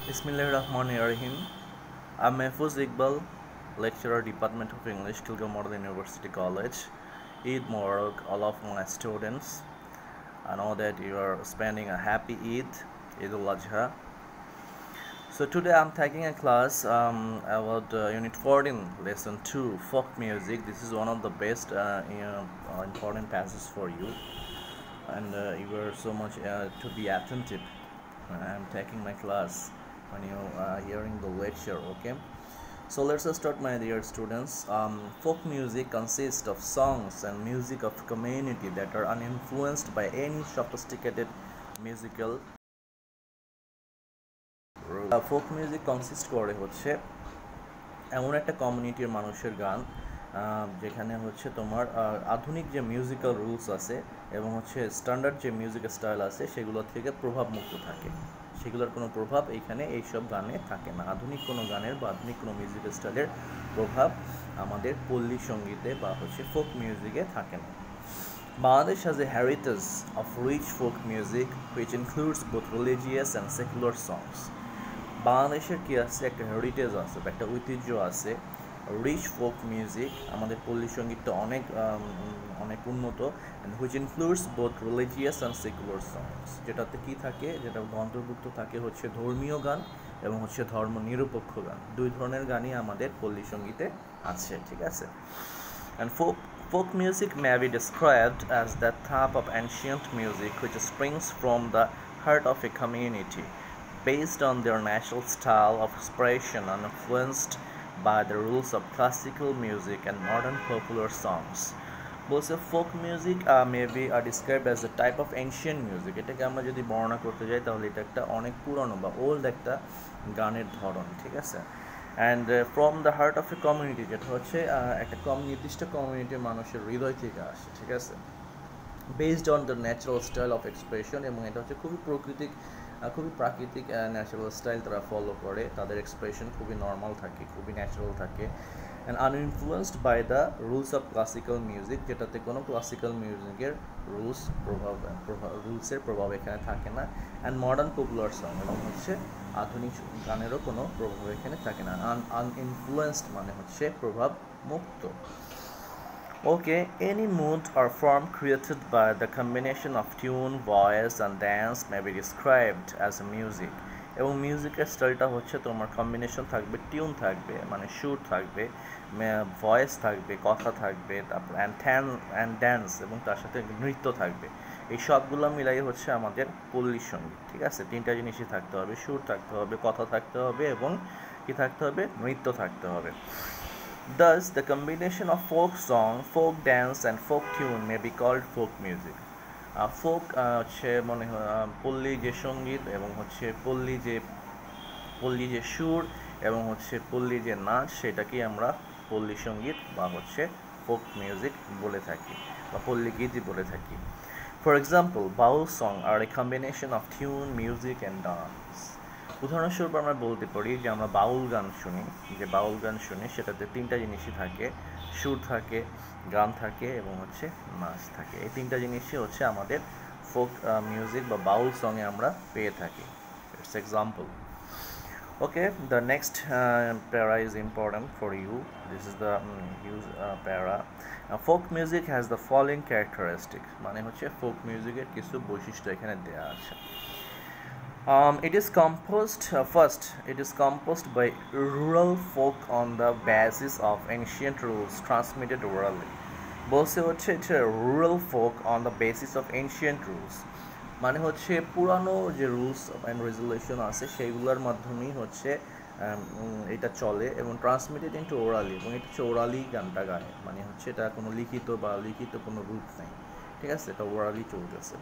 Bismillahirrahmanirrahim. I'm Mahfouz Iqbal, lecturer, Department of English, Kilgore Model University College. Eid Mubarak, all of my students. I know that you are spending a happy Eid al-Adha. So today I'm taking a class about Unit 14, Lesson 2, Folk Music. This is one of the best important passages for you, and you are so much to be attentive when I'm taking my class, when you are hearing the lecture. Okay, so let's start, my dear students. Folk music consists of songs and music of community that are uninfluenced by any sophisticated musical rule. Folk music consists করে হচ্ছে এমন একটা কমিউনিটির মানুষের গান যেখানে হচ্ছে তোমার আধুনিক যে মিউজিক্যাল রুলস আছে এবং হচ্ছে স্ট্যান্ডার্ড যে মিউজিক স্টাইল আছে সেগুলো থেকে প্রভাবমুক্ত থাকে, সেগুলোর কোনো প্রভাব এইখানে এইসব গানে থাকে না। আধুনিক কোনো গানের বা আধুনিক কোনো মিউজিক স্টাইলের প্রভাব আমাদের পল্লী সঙ্গীতে বা হচ্ছে ফোক মিউজিকে থাকে না। Bangladesh has a heritage of rich folk music which includes both religious and secular songs. বাংলাদেশের কি আছে, একটা হেরিটেজ আছে, একটা ঐতিহ্য আছে, রিচ ফোক মিউজিক, আমাদের পল্লী সঙ্গীতটা অনেক অনেক উন্নত, and which includes both religious and secular songs. যেটাতে কি থাকে, যেটা অন্তর্ভুক্ত থাকে হচ্ছে ধর্মীয় গান এবং হচ্ছে ধর্ম নিরপেক্ষ গান। দুই ধরনের গানই আমাদের পল্লী সঙ্গীতে আছে, ঠিক আছে। And folk music may be described as that type of ancient music which springs from the heart of a community, based on their natural style of expression and influenced by the rules of classical music and modern popular songs. বলছে folk music may be described as a type of ancient music. এটাকে আমরা যদি বর্ণনা করতে যাই তাহলে এটা একটা অনেক পুরনো বা ওল্ড একটা গানের ধরন, ঠিক আছে। And from the heart of a community, যেটা হচ্ছে একটা নির্দিষ্ট কমিউনিটির মানুষের হৃদয় থেকে আসে, ঠিক আছে। Based on the natural style of expression, এবং এটা হচ্ছে খুবই প্রাকৃতিক ন্যাচারাল স্টাইল তারা ফলো করে, তাদের এক্সপ্রেশন খুবই নর্মাল থাকে, খুবই ন্যাচারাল থাকে। And uninfluenced by the rules of classical music, যেটাতে কোনো ক্লাসিক্যাল মিউজিকের রুলসের প্রভাব এখানে থাকে না। অ্যান্ড মডার্ন পপুলার সং, এবং হচ্ছে আধুনিক গানেরও কোনো প্রভাব এখানে থাকে না। আনইনফ্লুয়েন্সড মানে হচ্ছে প্রভাব মুক্ত। Okay, any mood or form created by the combination of tune, voice and dance may be described as a music. এবং মিউজিকের স্টাইলটা হচ্ছে তোমার কম্বিনেশন থাকবে, টিউন থাকবে মানে সুর থাকবে, ভয়েস থাকবে, কথা থাকবে, তারপর অ্যান্ড ড্যান্স, এবং তার সাথে নৃত্য থাকবে। এই সবগুলো মিলাই হচ্ছে আমাদের পল্লী সঙ্গীত, ঠিক আছে। তিনটা জিনিসই থাকতে হবে, সুর থাকতে হবে, কথা থাকতে হবে এবং কি থাকতে হবে, নৃত্য থাকতে হবে। Thus, the combination of folk song, folk dance and folk tune may be called folk music. Folk হচ্ছে মনে পল্লী যে সঙ্গীত এবং হচ্ছে পল্লী যে সুর এবং হচ্ছে পল্লী যে নাচ, সেটাকেই আমরা পল্লী সঙ্গীত বা হচ্ছে ফোক মিউজিক বলে থাকি বা পল্লী গীতি বলে থাকি। ফর এক্সাম্পল, বাউল সং আর a combination of tune, music and dance. উদাহরণস্বরূপ আমরা বলতে পারি যে আমরা বাউল গান শুনি, সেটাতে তিনটা জিনিসই থাকে, সুর থাকে, গান থাকে এবং হচ্ছে নাচ থাকে। এই তিনটা জিনিসই হচ্ছে আমাদের ফোক মিউজিক বা বাউল সঙ্গে আমরা পেয়ে থাকি। It's example. Okay, the next para is important for you. This is the use para. Folk music has the following characteristic, মানে হচ্ছে ফোক মিউজিকের কিছু বৈশিষ্ট্য এখানে দেওয়া আছে। It is composed by rural folk on the basis of ancient rules transmitted orally. বলছে হচ্ছে এটা rural folk on the basis of ancient rules, মানে হচ্ছে পুরানো যে রুলস অ্যান্ড রেজুলেশন আছে সেইগুলোর মাধ্যমেই হচ্ছে এটা চলে, এবং ট্রান্সমিটেড ইনটু ওরালি, এবং এটা হচ্ছে ওরালি গানটা গায়, মানে হচ্ছে এটা কোনো লিখিত কোনো রূপ নেই, ঠিক আছে, এটা ওরালি চলতেছে।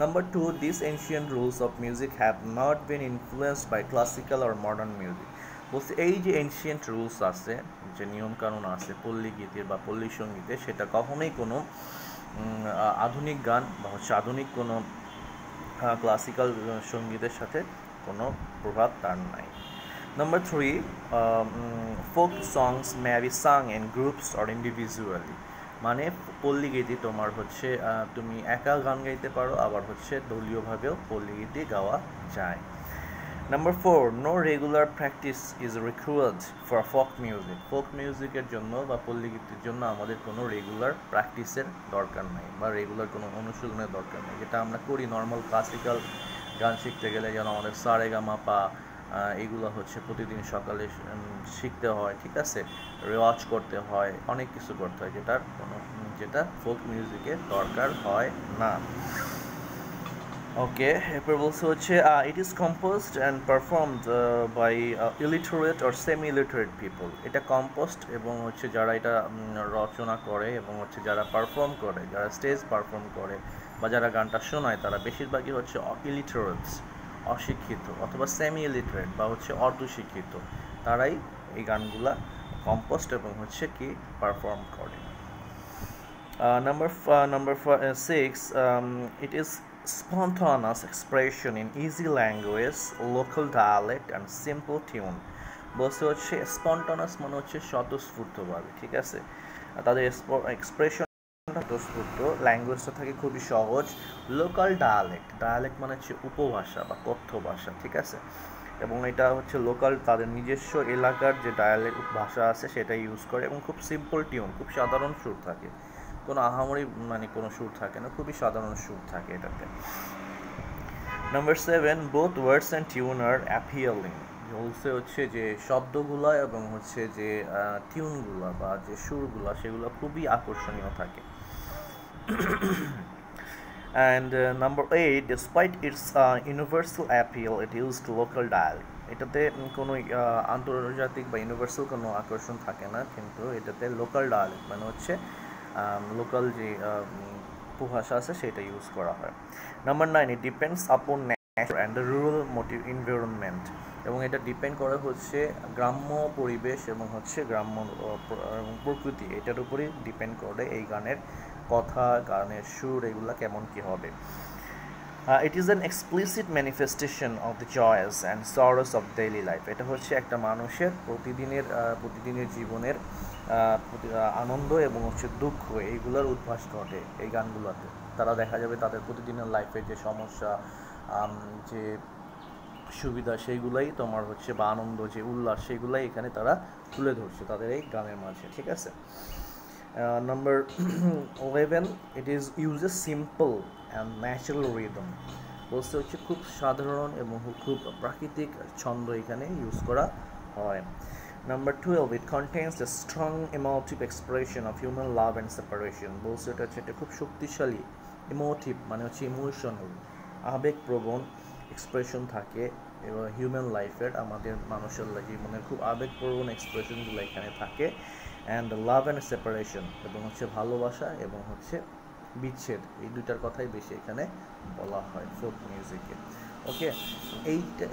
Number 2, these ancient rules of music have not been influenced by classical or modern music. বলছে এই যে এনশিয়েন্ট রুলস আছে, যে নিয়মকানুন আছে পল্লী গীতির বা পল্লী সঙ্গীতে, সেটা কখনোই কোনো আধুনিক গান বা হচ্ছে আধুনিক কোনো ক্লাসিক্যাল সঙ্গীতের সাথে কোনো প্রভাব তার নাই। Number 3, folk songs may be sung in groups or individually. মানে পল্লী গীতি তোমার হচ্ছে তুমি একা গান গাইতে পারো, আবার হচ্ছে দলীয়ভাবেও পল্লী গীতি গাওয়া যায়। Number 4, no regular practice is required for folk music. Folk মিউজিকের জন্য বা পল্লীগীতির জন্য আমাদের কোনো রেগুলার প্র্যাকটিসের দরকার নাই বা রেগুলার কোনো অনুশীলনের দরকার নেই, যেটা আমরা করি নর্মাল ক্লাসিক্যাল গান শিখতে গেলে, যেন আমাদের সারেগামাপা এগুলো হচ্ছে প্রতিদিন সকালে শিখতে হয়, ঠিক আছে, রেওয়াজ করতে হয়, অনেক কিছু করতে হয়, যেটা ফোক মিউজিকের দরকার হয় না। ওকে, এরপর বলছে হচ্ছে it is composed and performed by illiterate or semi illiterate people. এটা কম্পোজড এবং হচ্ছে যারা এটা রচনা করে এবং হচ্ছে যারা পারফর্ম করে, যারা স্টেজ পারফর্ম করে বা যারা গানটা শোনায়, তারা বেশিরভাগই হচ্ছে ইলিটারেটস, অশিক্ষিত, অথবা সেমি ইলিটারেট বা হচ্ছে অর্ধশিক্ষিত, তারাই এই গানগুলা কম্পোজড এবং হচ্ছে কি পারফর্ম করে। Number 6, it is spontaneous expression in easy language, local dialect and simple tune. বলতে হচ্ছে স্পন্টানাস মানে হচ্ছে স্বতঃস্ফূর্তভাবে, ঠিক আছে, তাদের এক্সপ্রেশন স্বতঃস্ফূর্ত, ল্যাঙ্গুয়েজটা থাকে খুবই সহজ, লোকাল ডায়ালেক্ট মানে হচ্ছে উপভাষা বা কথ্য ভাষা, ঠিক আছে, এবং এটা হচ্ছে লোকাল, তাদের নিজস্ব এলাকার যে ডায়ালেক্ট ভাষা আছে সেটা ইউজ করে, এবং খুব সিম্পল টিউন, খুব সাধারণ সুর থাকে, কোনো আহামরি মানে কোনো সুর থাকে না, খুবই সাধারণ সুর থাকে এটাতে। Number 7, both words and tune are appealing. বলছে হচ্ছে যে শব্দগুলো এবং হচ্ছে যে টিউনগুলো বা যে সুরগুলো সেগুলো খুবই আকর্ষণীয় থাকে। And number 8, despite its universal appeal, it used local dialect. এটাতে কোনো আন্তর্জাতিক বা ইউনিভার্সাল কোনো আকর্ষণ থাকে না, কিন্তু এটাতে লোকাল ডায়ালেক্ট মানে হচ্ছে লোকাল যে উপভাষা আছে সেটা ইউজ করা হয়। Number 9, it depends upon nature and the rural environment, এবং এটা ডিপেন্ড করে হচ্ছে গ্রাম্য পরিবেশ এবং হচ্ছে গ্রাম্য প্রকৃতি, এটার উপরই ডিপেন্ড করে এই গানের কথা, গানের সুর, এগুলা কেমন কি হবে। It is an explicit manifestation of the joys and sorrows of daily life. এটা হচ্ছে একটা মানুষের প্রতিদিনের জীবনের আনন্দ এবং হচ্ছে দুঃখ, এইগুলোর উদ্ভাস ঘটে এই গানগুলোতে। তারা দেখা যাবে তাদের প্রতিদিনের লাইফের যে সমস্যা, যে সুবিধা, সেইগুলাই তোমার হচ্ছে বা আনন্দ, যে উল্লাস, সেগুলাই এখানে তারা তুলে ধরছে তাদের এই গানের মাঝে, ঠিক আছে। Number 11, it is uses simple and natural rhythm. বলতে হচ্ছে খুব সাধারণ এবং খুব প্রাকৃতিক ছন্দ এখানে ইউজ করা হয়। Number 12, it contains the strong emotive expression of human love and separation. বলতে এটা হচ্ছে একটা খুব শক্তিশালী ইমোটিভ মানে হচ্ছে ইমোশনাল, আবেগপ্রবণ এক্সপ্রেশন থাকে এবং হিউম্যান লাইফের, আমাদের মানুষের জীবনের খুব আবেগপ্রবণ এক্সপ্রেশনগুলো এখানে থাকে। অ্যান্ড লাভ অ্যান্ড সেপারেশন, এবং হচ্ছে ভালোবাসা এবং হচ্ছে বিচ্ছেদ, এই দুইটার কথাই বেশি এখানে বলা হয় ফোক মিউজিকে। ওকে,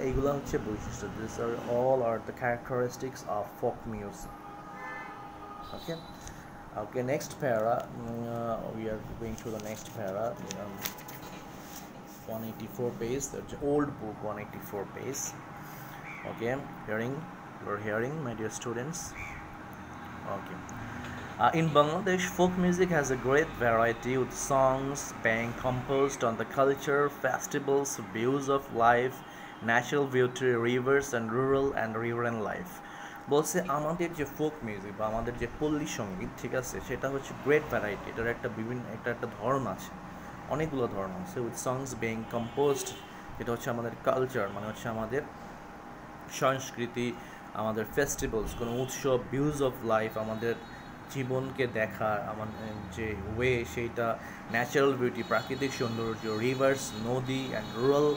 এইগুলো হচ্ছে বৈশিষ্ট্য। This are all are the characteristics of folk music. Okay, next para, we are going to the next para, 184 page, the old book, 184 page. Okay, you're hearing, my dear students. Okay. In Bangladesh, folk music has a great variety, with songs being composed on the culture, festivals, views of life, natural beauty, rivers, and rural and riverine life. বলছে আমাদের যে folk music বা আমাদের যে পল্লী সঙ্গীত, ঠিক আছে, সেটা হচ্ছে গ্রেট ভ্যারাইটি, এটার একটা ধরন আছে, অনেকগুলো ধরন আছে। উইথ সংস বিং কম্পোজড, যেটা হচ্ছে আমাদের কালচার মানে হচ্ছে আমাদের সংস্কৃতি, আমাদের ফেস্টিভ্যালস, কোনো উৎসব, ভিউজ অফ লাইফ, আমাদের জীবনকে দেখার আমাদের যে ওয়ে, সেইটা, ন্যাচারাল বিউটি, প্রাকৃতিক সৌন্দর্য, রিভার্স, নদী, অ্যান্ড রুরাল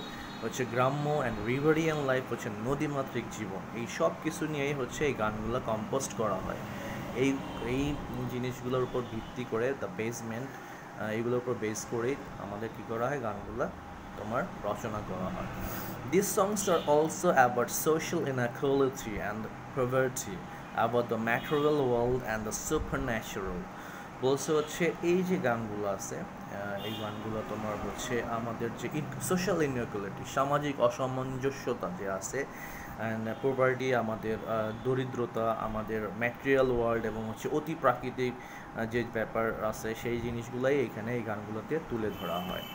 হচ্ছে গ্রাম্য, অ্যান্ড রিভারিয়ান লাইফ হচ্ছে নদীমাতৃক জীবন। এই সব কিছু নিয়েই হচ্ছে এই গানগুলো কম্পোজ করা হয়। এই জিনিসগুলোর উপর ভিত্তি করে দ্য বেসমেন্ট, এইগুলোর উপর বেস করেই আমাদের কী করা হয়, গানগুলো তোমার রচনা করা হয়। These songs are also about social inequality and poverty, about the material world and the supernatural. বলছে হচ্ছে এই যে গানগুলো আছে, এই গানগুলো তোমার হচ্ছে আমাদের যে সোশ্যাল ইনইকুয়ালিটি, সামাজিক অসামঞ্জস্যতা যে আছে, অ্যান্ড পভার্টি, আমাদের দরিদ্রতা, আমাদের ম্যাটেরিয়াল ওয়ার্ল্ড এবং হচ্ছে অতি প্রাকৃতিক যে ব্যাপার আছে, সেই জিনিসগুলাই এখানে এই গানগুলোতে তুলে ধরা হয়।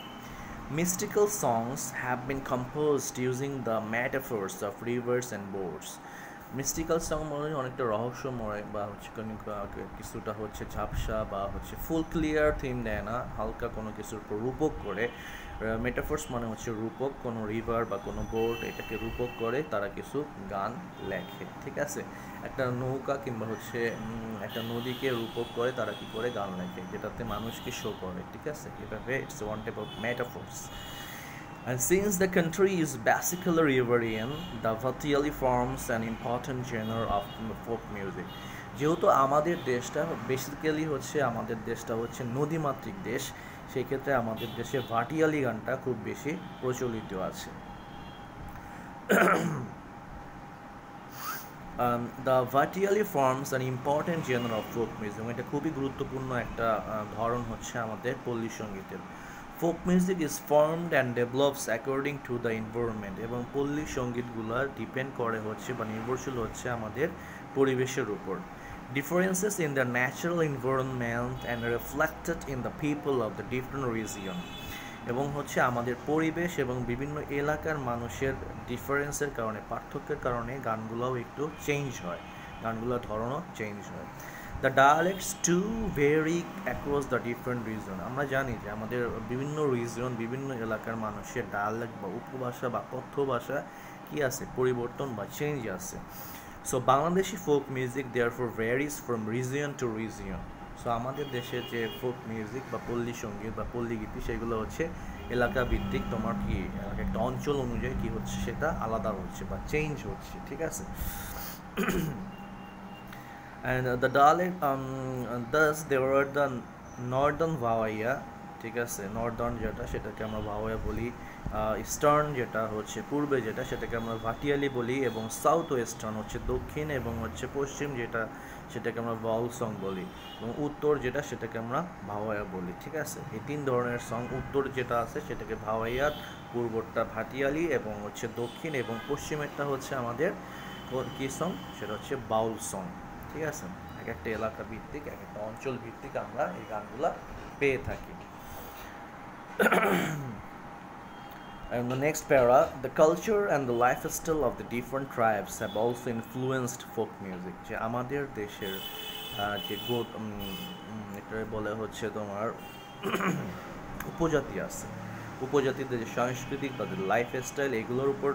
Mystical songs have been composed using the metaphors of rivers and boats. Mystical song মানে অনেকটা রহস্যময় বা হচ্ছে কোনো কিছুটা হচ্ছে ঝাপসা বা হচ্ছে ফুল ক্লিয়ার থিম দেয় না, হালকা কোনো কিছুর উপর রূপক করে। মেটাফোর্স মানে হচ্ছে রূপক, কোনো রিভার বা কোনো বোট এটাকে রূপক করে তারা কিছু গান লেখে, ঠিক আছে। একটা নৌকা কিংবা হচ্ছে একটা নদীকে রূপক করে তারা কী করে গান লেখে, যেটাতে মানুষকে শো করে, ঠিক আছে। এভাবে it's one type of metaphors. And since the country is basically Riverian, the Bhattiyali forms an important genre of folk music. যেহেতু আমাদের দেশটা বেসিক্যালি হচ্ছে আমাদের দেশটা হচ্ছে নদীমাতৃক দেশ, সেই ক্ষেত্রে আমাদের দেশে ভাটিয়ালি গানটা খুব বেশি প্রচলিত আছে। The Bhattiyali forms an important genre of folk music. এটা খুবই গুরুত্বপূর্ণ একটা ধরন হচ্ছে আমাদের পল্লী সঙ্গীতের। Folk music is formed and develops according to the environment, এবং পল্লী সঙ্গীতগুলো ডিপেন্ড করে হচ্ছে বা নির্ভরশীল হচ্ছে আমাদের পরিবেশের উপর। Differences in the natural environment and reflected in the people of the different region, এবং হচ্ছে আমাদের পরিবেশ এবং বিভিন্ন এলাকার মানুষের ডিফারেন্সের কারণে, পার্থক্যের কারণে গানগুলোও একটু চেঞ্জ হয়, গানগুলোর ধরনও চেঞ্জ হয়। The dialects to vary across the different region. আমরা জানি যে আমাদের বিভিন্ন রিজন, বিভিন্ন এলাকার মানুষের ডায়ালেক্ট বা উপভাষা বা কথ্য ভাষা কী আছে, পরিবর্তন বা চেঞ্জ আছে। So Bangladeshi folk music therefore varies from region to region. So আমাদের দেশের যে ফোক মিউজিক বা পল্লী সঙ্গীত বা পল্লী গীতি সেগুলো হচ্ছে এলাকা ভিত্তিক, তোমার কি একটা অঞ্চল অনুযায়ী কী হচ্ছে সেটা আলাদা হচ্ছে বা চেঞ্জ হচ্ছে, ঠিক আছে। And the dialect thus there were the northern ভাওয়াইয়া, ঠিক আছে, নর্দার্ন যেটা সেটাকে আমরা ভাওয়াইয়া বলি, ইস্টার্ন যেটা হচ্ছে পূর্বে যেটা সেটাকে আমরা ভাটিয়ালি বলি, এবং সাউথ ওয়েস্টার্ন হচ্ছে দক্ষিণ, এবং হচ্ছে পশ্চিম যেটা সেটাকে আমরা বাউল সং বলি, এবং উত্তর যেটা সেটাকে আমরা ভাওয়াইয়া বলি, ঠিক আছে। এই তিন ধরনের সং, উত্তর যেটা আছে সেটাকে ভাওয়াইয়া, পূর্বটা ভাটিয়ালি, এবং হচ্ছে দক্ষিণ এবং পশ্চিমেরটা হচ্ছে আমাদের কী সং, সেটা হচ্ছে বাউল সং, ঠিক আছে। এক একটা এলাকা ভিত্তিক, এক একটা অঞ্চল ভিত্তিক আমরা এই গানগুলা পেয়ে থাকি। And the next para, the culture and the lifestyle of the different tribes have also influenced folk music. যে আমাদের দেশের যে এটা বলে হচ্ছে তোমার উপজাতি আছে, উপজাতিদের যে সাংস্কৃতিক তাদের লাইফস্টাইল এগুলোর উপর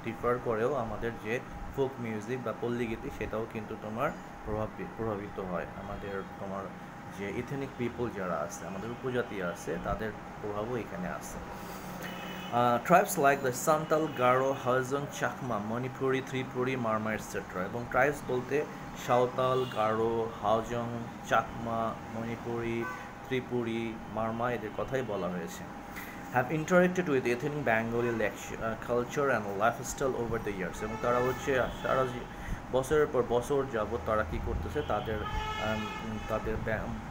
ডিফার করেও আমাদের যে ফোক মিউজিক বা পল্লীগীতি সেটাও কিন্তু তোমার প্রভাবিত হয়। আমাদের তোমার যে ইথেনিক পিপল যারা আছে, আমাদের উপজাতি আছে, তাদের প্রভাবও এখানে আছে। Tribes like the Santal, Garo, Hajong, Chakma, Manipuri, Tripuri, Marma etcetera. এবং ট্রাইবস বলতে সাঁওতাল, গারো, হাজং, চাকমা, মণিপুরি, ত্রিপুরি, মারমা এদের কথাই বলা হয়েছে। have interacted with ethnic Bengali culture and lifestyle over the years, এবং তারা হচ্ছে সারা বছরের পর বছর যাবত তারা কী করতেছে, তাদের তাদের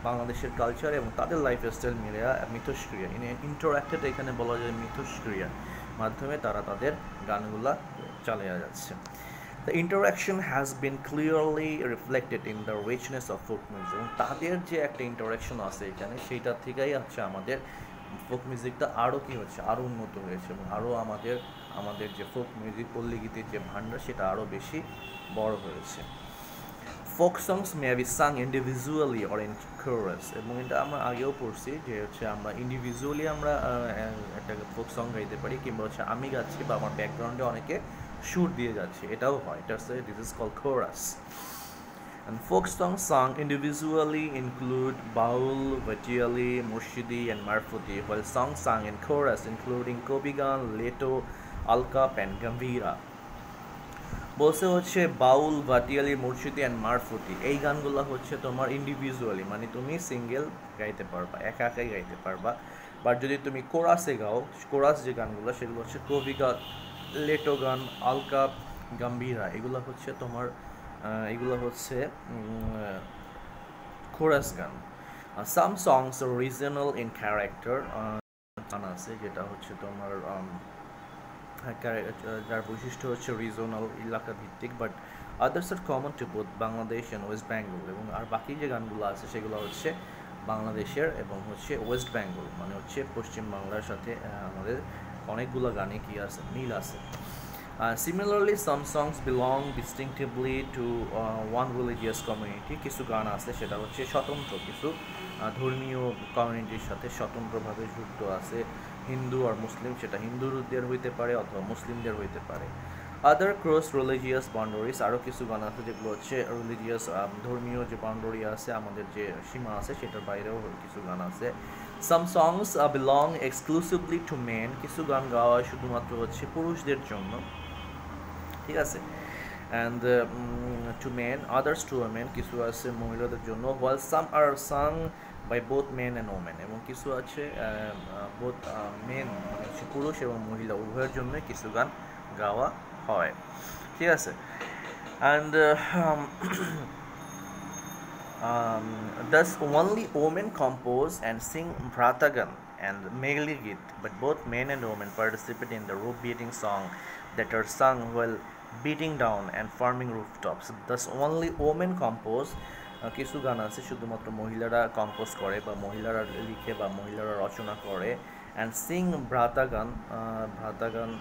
বাংলাদেশের কালচার এবং তাদের লাইফস্টাইল মিলে মিথস্ক্রিয়া, ইন্টারাক্টেড এখানে বলা যায় মিথস্ক্রিয়ার মাধ্যমে তারা তাদের গানগুলা চালিয়ে যাচ্ছে। The interaction has been clearly reflected in the richness of folk music, এবং তাদের যে একটা ইন্টারাকশন আছে এখানে সেইটার থেকেই হচ্ছে আমাদের ফোক মিউজিকটা আরও কী হচ্ছে, আরও উন্নত হয়েছে, এবং আরও আমাদের যে ফোক মিউজিক পল্লীগীতির যে ভাণ্ডার সেটা আরও বেশি বড় হয়েছে। Folk songs may be sung individually or in chorus, এবং এটা আমরা আগেও পড়ছি যে হচ্ছে আমরা ইন্ডিভিজুয়ালি আমরা একটা ফোক সং গাইতে পারি, কিংবা হচ্ছে আমি গাচ্ছি বা আমার ব্যাকগ্রাউন্ডে অনেকে সুর দিয়ে যাচ্ছে, এটাও হয়, এটা হচ্ছে this is called chorus. And folk songs sung individually include Baul, Bhattiyali, Murshidi, and Marfuti, while songs sung in chorus including Kobigan, Leto, Alkap, and Gambhira. বলছে হচ্ছে বাউল, ভাটিয়ালি, মুর্শিদি অ্যান্ড মারফুতি এই গানগুলো হচ্ছে তোমার ইন্ডিভিজুয়ালি, মানে তুমি সিঙ্গেল গাইতে পারবা, একা একাই গাইতে পারবা। বাট যদি তুমি কোরাসে গাও, কোরাস যে গানগুলো সেগুলো হচ্ছে কবিগান, লেটো গান, আলকাপ, গাম্ভীরা, এগুলো হচ্ছে তোমার এগুলো হচ্ছে কোরাস গান। সাম সংস আর রিজনাল ইন ক্যারেক্টার গান আছে যেটা হচ্ছে তোমার যার বৈশিষ্ট্য হচ্ছে রিজনাল, এলাকা ভিত্তিক, but others are common to both Bangladesh and West Bengal. এবং আর বাকি যে গানগুলো আছে সেগুলো হচ্ছে বাংলাদেশের এবং হচ্ছে ওয়েস্ট বেঙ্গল মানে হচ্ছে পশ্চিম বাংলার সাথে আমাদের অনেকগুলো গানে কি আছে, মিল আছে। Similarly, some songs belong distinctively to one religious community. কিছু গান আছে সেটা হচ্ছে স্বতন্ত্র কিছু ধর্মীয় কমিউনিটির সাথে স্বতন্ত্রভাবে যুক্ত আছে, হিন্দু আর মুসলিম, সেটা হিন্দুদের হইতে পারে অথবা মুসলিমদের হইতে পারে। আদার ক্রস রিলিজিয়াস বাউন্ডারিজ, আরও কিছু গান আছে যেগুলো হচ্ছে রিলিজিয়াস ধর্মীয় যে বাউন্ডারি আছে, আমাদের যে সীমা আছে সেটার বাইরেও কিছু গান আছে। সাম সংস বিলং এক্সক্লুসিভলি টু মেন, কিছু গান গাওয়া হয় শুধুমাত্র হচ্ছে পুরুষদের জন্য, ঠিক আছে। And to men, others to women, কিছু আছে মহিলাদের জন্য। While some are sung by both men and women, এবং কিছু আছে বোথ মেন মানে হচ্ছে পুরুষ এবং মহিলা উভয়ের জন্য কিছু গান গাওয়া হয়, ঠিক আছে। And thus only women compose and sing Bhratagan and Megli Git, but both men and women participate in the rope beating song that are sung while beating down and forming rooftops. Thus only women compose, কিছু গান আছে শুধুমাত্র মহিলারা compose করে বা মহিলারা লিখে বা মহিলারা রচনা করে, অ্যান্ড সিং ভ্রাতাগান, ভ্রাতাগান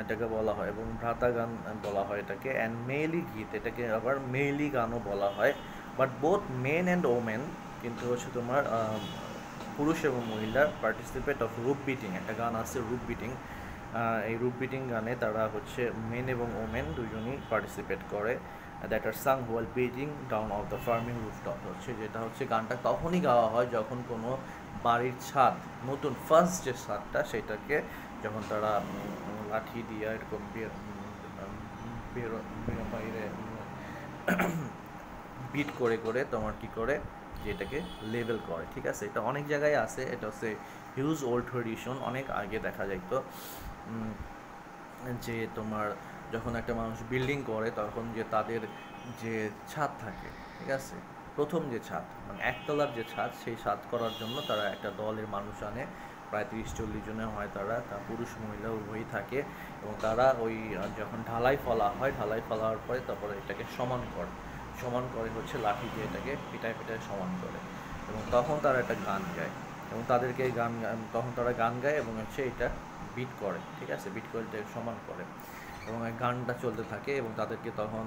এটাকে বলা হয়, এবং ভ্রাতাগান বলা হয় এটাকে, অ্যান্ড মেইলি গীত, এটাকে আবার মেইলি গানও বলা হয়। But both men and women, কিন্তু হচ্ছে তোমার পুরুষ এবং মহিলার পার্টিসিপেট অফ রুপ বিটিং, একটা গান আছে রুপ বিটিং, এই রুপ বিটিং গানে তারা হচ্ছে মেন এবং ওমেন দুজনই পার্টিসিপেট করে। That are sung while beating down of the farming rooftop, হচ্ছে যেটা হচ্ছে গানটা তখনই গাওয়া হয় যখন কোনো বাড়ির ছাদ, নতুন ফার্স্ট যে ছাদটা সেটাকে যখন তারা লাঠি দিয়ে এরকম বাইরে বিট করে করে তোমার কি করে যে এটাকে লেভেল করে, ঠিক আছে। এটা অনেক জায়গায় আছে, এটা হচ্ছে হিউজ ওল্ড ট্রেডিশন, অনেক আগে দেখা যাইতো যে তোমার যখন একটা মানুষ বিল্ডিং করে তখন যে তাদের যে ছাদ থাকে, ঠিক আছে, প্রথম যে ছাদ মানে একতলার যে ছাদ, সেই ছাদ করার জন্য তারা একটা দলের মানুষ আনে, প্রায় 30-40 জনে হয়, তারা পুরুষ মহিলা উভয়ই থাকে, এবং তারা ওই যখন ঢালাই ফেলা হয়, ঢালাই ফেলার পরে তারপরে এটাকে সমান করে হচ্ছে লাঠি দিয়ে এটাকে পিটায় সমান করে, এবং তখন তারা একটা গান গায়, এবং তাদেরকে তখন তারা গান গায় এবং হচ্ছে এটা বিট করে, ঠিক আছে, বিট করে সমান করে, এবং গানটা চলতে থাকে, এবং তাদেরকে তখন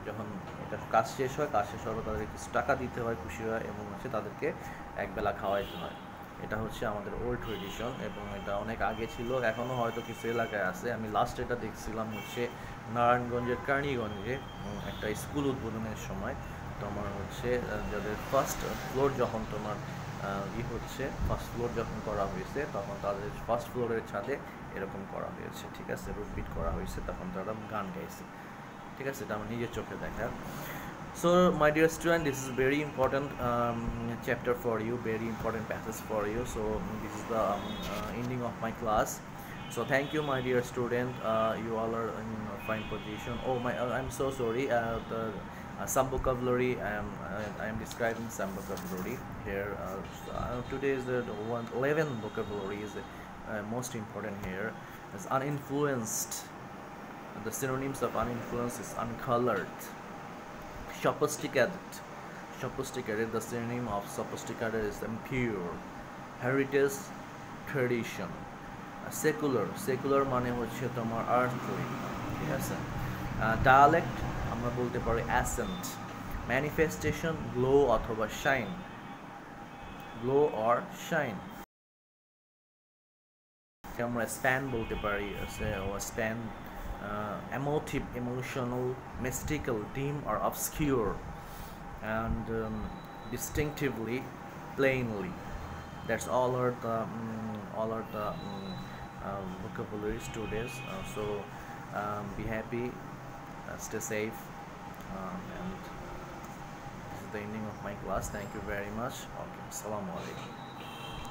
যখন এটা কাজ শেষ হয় তাদেরকে কিছু টাকা দিতে হয়, খুশি হয়, এবং হচ্ছে তাদেরকে একবেলা খাওয়াইতে হয়। এটা হচ্ছে আমাদের ওল্ড ট্রেডিশন, এবং এটা অনেক আগে ছিল, এখনও হয়তো কিছু এলাকায় আছে। আমি লাস্ট এটা দেখছিলাম হচ্ছে নারায়ণগঞ্জের কার্নিগঞ্জে একটা স্কুল উদ্বোধনের সময়, তোমার হচ্ছে যাদের ফার্স্ট ফ্লোর যখন তোমার ফার্স্ট ফ্লোর যখন করা হয়েছে, তখন তাদের ফার্স্ট ফ্লোরের ছাদে এরকম করা হয়েছে, ঠিক আছে, রুট বিট করা হয়েছে, তখন তারা গান গাইছে, ঠিক আছে, এটা আমার নিজের চোখে দেখা। So my dear student, this is very important chapter for you, very important passage for you. So this is the ending of my class. So thank you, my dear student. You all are in a fine position. Oh my, I'm so sorry. Some vocabulary. I am describing some vocabulary here. Today is the 11 vocabulary is most important here. It's uninfluenced. The synonyms of uninfluenced is uncolored. Sophisticated, the synonym of sophisticated is impure. Heritage, tradition. Secular মানে হচ্ছে তোমার earthly, ঠিক আছে। Dialect আমরা বলতে পারি accent. Manifestation, glow অথবা shine. Glow or shine. আমরা span বলতে পারি, span. Emotive, emotional, mystical, dim or obscure, and distinctively, plainly. That's all are the vocabulary students. So be happy, stay safe, and this is the ending of my class. Thank you very much. Okay, assalamu alaikum.